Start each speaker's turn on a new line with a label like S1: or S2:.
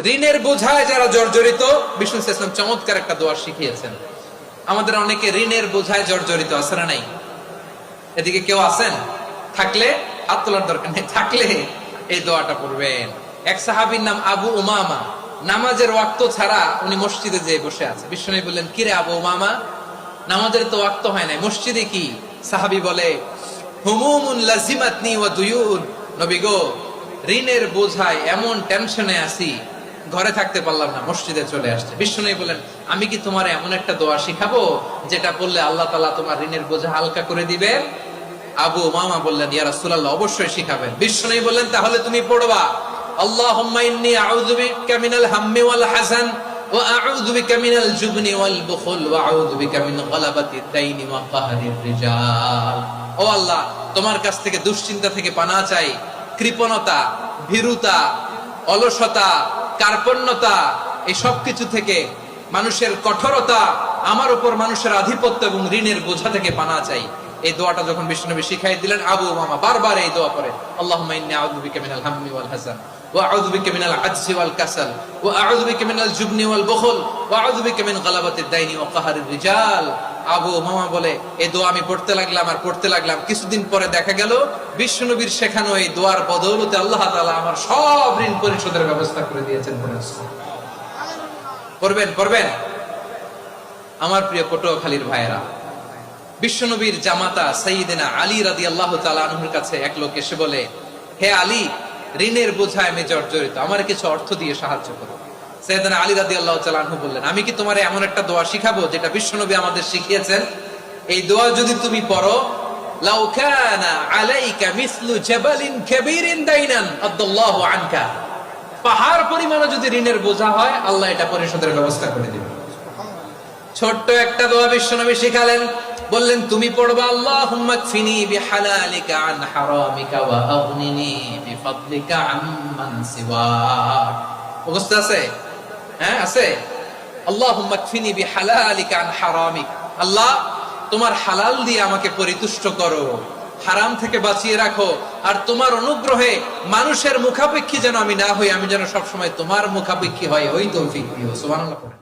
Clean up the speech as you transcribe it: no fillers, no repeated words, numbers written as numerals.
S1: ঋণের বোঝায় যারা জর্জরিত, বিষ্ণু ইসলাম চমৎকার একটা দোয়া শিখিয়েছেন। আমাদের অনেকে ঋণের বোঝায় জর্জরিত আছে না নাই? এদিকে কেউ আছেন? থাকলে হাত তোলার দরকার নেই, থাকলে এই দোয়াটা পড়বেন। এক সাহাবীর নাম আবু উমামা, নামাজের ওয়াক্ত ছাড়া উনি মসজিদে যেয়ে বসে আছে। বিষ্ণু বললেন, কিরে আবু উমামা, নামাজের তো ওয়াক্ত হয় নাই, মসজিদে কি? সাহাবী বলে, হুমুমুন লাজিমাতনি ওয়া দুয়ুন। নবী গো, ঋণের বোঝায় এমন টেনশনে আছি, ঘরে থাকতে পারলাম না, মসজিদে চলে আসছে। বিষ্ণু বলেন, আমি কি তোমার এমন একটা দোয়া শিখাবো যেটা পড়লে আল্লাহ তাআলা তোমার ঋণের বোঝা হালকা করে দিবে? আবু উমামা বললেন, ইয়া রাসূলুল্লাহ, অবশ্যই শিখাবেন। বিষ্ণু বললেন, তাহলে তুমি পড়বা, আল্লাহুম্মা ইন্নী আউযু বিকা মিনাল হাম্মি ওয়াল হাযান ওয়া আউযু বিকা মিনাল জুবনি ওয়াল বুখল ওয়া আউযু বিকা মিন গালাবাতিদ দাইনি ওয়া কাহরির রিজাল। ও আল্লাহ, তোমার কাছ থেকে দুশ্চিন্তা থেকে পানাহ চাই, কৃপণতা, ভীরুতা, অলসতা, কার্পণ্যতা, এই সব কিছু থেকে, মানুষের কঠোরতা, আমার উপর মানুষের আধিপত্য এবং ঋণের বোঝা থেকে পানাহ চাই। এই দোয়াটা যখন বিষ্ণুনবী শিখাই দিলেন, আবু উমামা বারবার এই দোয়া পড়ে, আল্লাহুম্মা ইন্নী আউযু বিকা মিনাল হাম্মি ওয়াল হাযান ওয়া আউযু বিকা মিনাল আজজি ওয়াল কাসাল ওয়া আউযু বিকা মিনাল জুবনি ওয়াল বুখল ওয়া আউযু বিকা মিন গালাবাতিদ দাইনি ওয়া কাহরির রিজাল। আবু উমামা বলে, এই দোয়া আমি পড়তে লাগলাম। কিছুদিন পরে দেখা গেল বিষ্ণুনবীর শেখানো এই দোয়ার বদৌলতে আল্লাহ তাআলা আমার সব ঋণ পরিশোধের ব্যবস্থা করে দিয়েছেন। পড়বেন। আমার প্রিয় পটুয়াখালীর ভাইয়েরা, বিশ্বনবীর জামাতা সাইয়্যিদিনা আলী রাদিয়াল্লাহু তাআলা আনহুর কাছে এক লোক এসে বলে, হে আলী, ঋণের বোঝায় আমি জর্জরিত, আমার কিছু অর্থ দিয়ে সাহায্য করো। সাইয়্যিদিনা আলী রাদিয়াল্লাহু তাআলা আনহু বললেন, আমি কি তোমারে এমন একটা দোয়া শিখাবো যেটা বিশ্বনবী আমাদের শিখিয়েছেন? এই দোয়া যদি তুমি পড়ো, লাউ কানা আলাইকা মিসলু জাবালিন কাবীরিন দাইনান আদাল্লাহু আনকা, পাহাড় পরিমাণ যদি ঋণের বোঝা হয়, আল্লাহ এটা পরিশোধের ব্যবস্থা করে দিবেন। ছোট্ট একটা দোয়া বিশ্বনবী শিখালেন, বললেন, তুমি পড়বা, আল্লাহুম্মা কফিনি বিহালালিকা আন হারামিকা ওয়া আগনিনি বিফাদলিকা আম্মান সিওয়াক। মুখস্থ আছে? হ্যাঁ, আছে। আল্লাহুম্মা কফিনি বিহালালিকা আন হারামিক, আল্লাহ তোমার হালাল দিয়ে আমাকে পরিতুষ্ট করো, হারাম থেকে বাঁচিয়ে রাখো, আর তোমার অনুগ্রহে মানুষের মুখাপেক্ষী যেন আমি না হই, আমি যেন সবসময় তোমার মুখাপেক্ষী হয়, ওই তৌফিক দিও। সুবহানাল্লাহ।